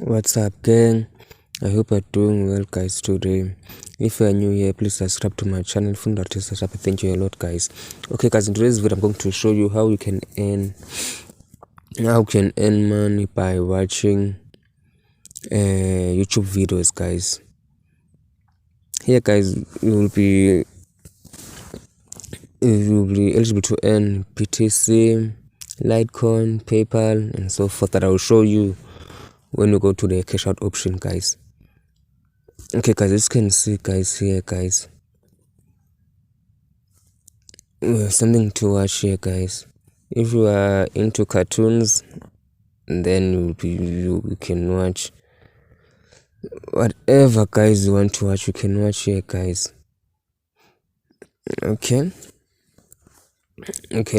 What's up, gang? I hope you're doing well, guys. Today, if you're new here, please subscribe to my channel. Thank you a lot, guys. Okay, guys, in today's video I'm going to show you how you can earn money by watching YouTube videos, guys. Here, guys, you will be eligible to earn BTC, Litecoin, PayPal, and so forth. That I will show you when you go to the cash out option, guys. Okay, guys, as you can see, guys, here, guys, we have something to watch here, guys. If you are into cartoons, then you can watch whatever, guys, you want to watch. You can watch here, guys. Okay,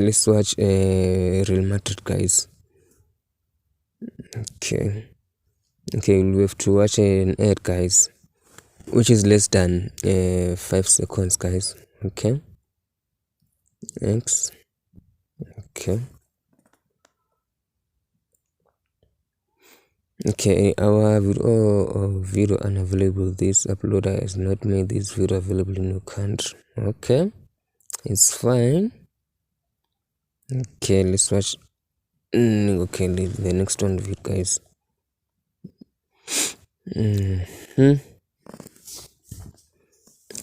let's watch Real Madrid, guys. Okay, we have to watch an ad, guys, which is less than 5 seconds, guys. Okay, next. Okay, our video unavailable. This uploader has not made this video available in your country. Okay, it's fine. Okay, let's watch. Okay, the next one of it, guys.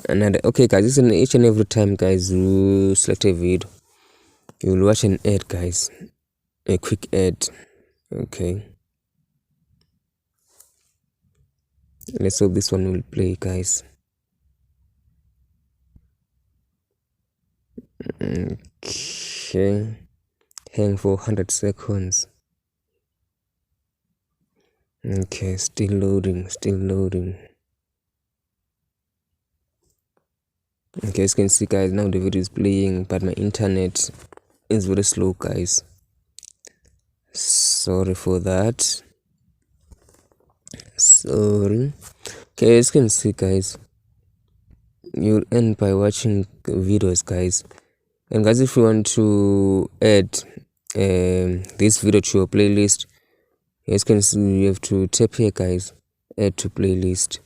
Another. Okay, guys, this is each and every time, guys, you select a video, you will watch an ad, guys, a quick ad. Okay, let's hope this one will play, guys. Okay, hang for 100 seconds. Okay, still loading. Okay, as you can see, guys, now the video is playing, but my internet is very slow, guys. Sorry for that. Sorry. Okay, as you can see, guys, you'll end by watching videos, guys. And guys, if you want to add this video to your playlist, as you can see, you have to tap here, guys, add to playlist.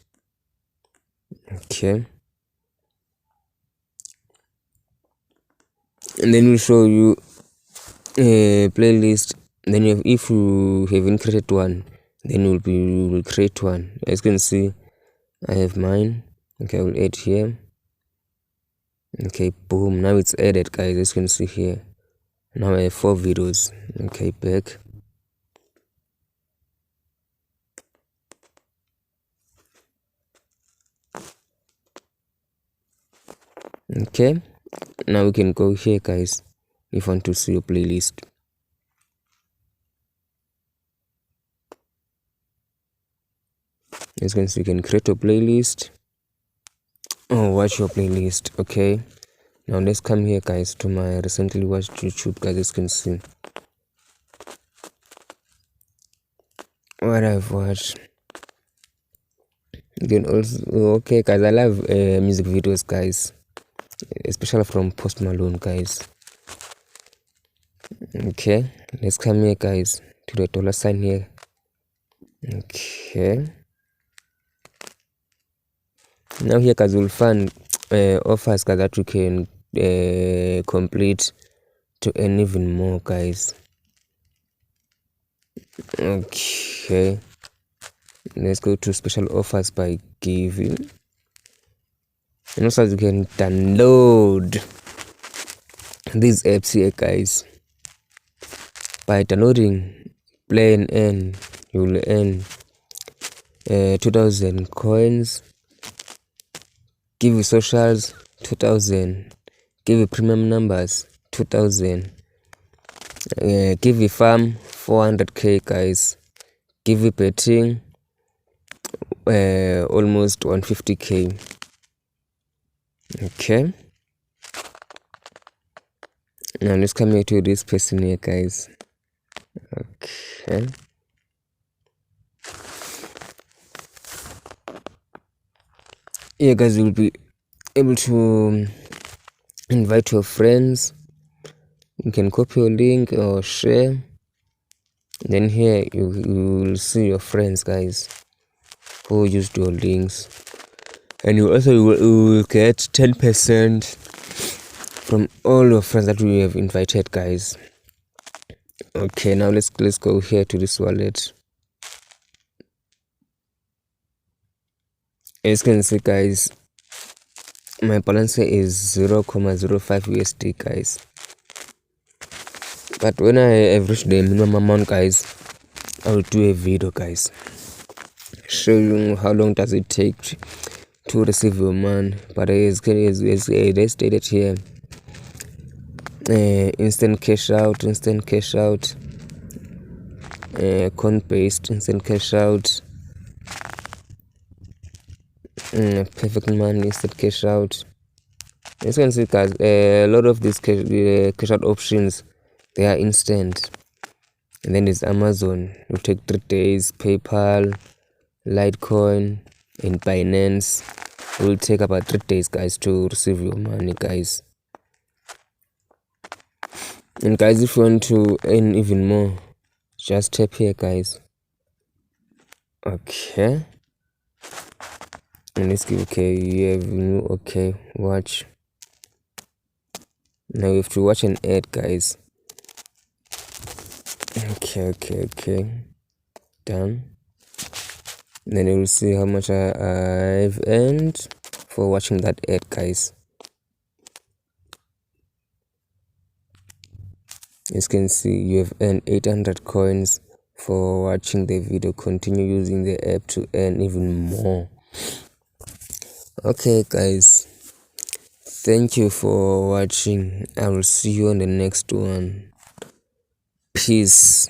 Okay, and then we'll show you a playlist. Then if you haven't created one, then you will create one. As you can see, I have mine. Okay, I will add here. Okay, boom, now it's added, guys. As you can see here, now I have 4 videos. Okay, back. Okay, now we can go here, guys, if you want to see your playlist. As you can see, you can create a playlist or watch your playlist. Okay, now let's come here, guys, to my recently watched YouTube, guys. As you can see what I've watched. You can also, okay, guys, I love music videos, guys, especially from Post Malone, guys. Okay, let's come here, guys, to the $sign here. Okay, now here, guys, you'll find offers, guys, that you can complete to earn even more, guys. Okay, let's go to special offers by giving. And also, you can download these apps here, guys. By downloading Play and Earn, you will earn 2,000 coins. Give you socials 2,000. Give you premium numbers 2,000. Give you farm 400k, guys. Give you betting almost 150k. Okay, now let's come here to this person here, guys. Okay, yeah, guys, you'll be able to invite your friends. You can copy your link or share. Then here you will see your friends, guys, who used your links, and you also will get 10% from all your friends that we have invited, guys. Okay, now let's go here to this wallet. As you can see, guys, my balance here is 0.05 USD, guys. But when I have reached the minimum amount, guys, I will do a video, guys, showing how long does it take to receive your money. But as they stated here, instant cash out, coin based instant cash out, perfect money instant cash out. As you can see, guys, a lot of these cash out options, they are instant. And then there's Amazon, will take 3 days. PayPal, Litecoin, and Binance will take about 3 days, guys, to receive your money, guys. And guys, if you want to earn even more, just tap here, guys. Okay, and let's give okay. You have new okay. Watch. Now you have to watch an ad, guys. Okay. Done. Then you will see how much I've earned for watching that ad, guys. As you can see, you have earned 800 coins for watching the video. Continue using the app to earn even more. Okay, guys, thank you for watching. I will see you on the next one. Peace.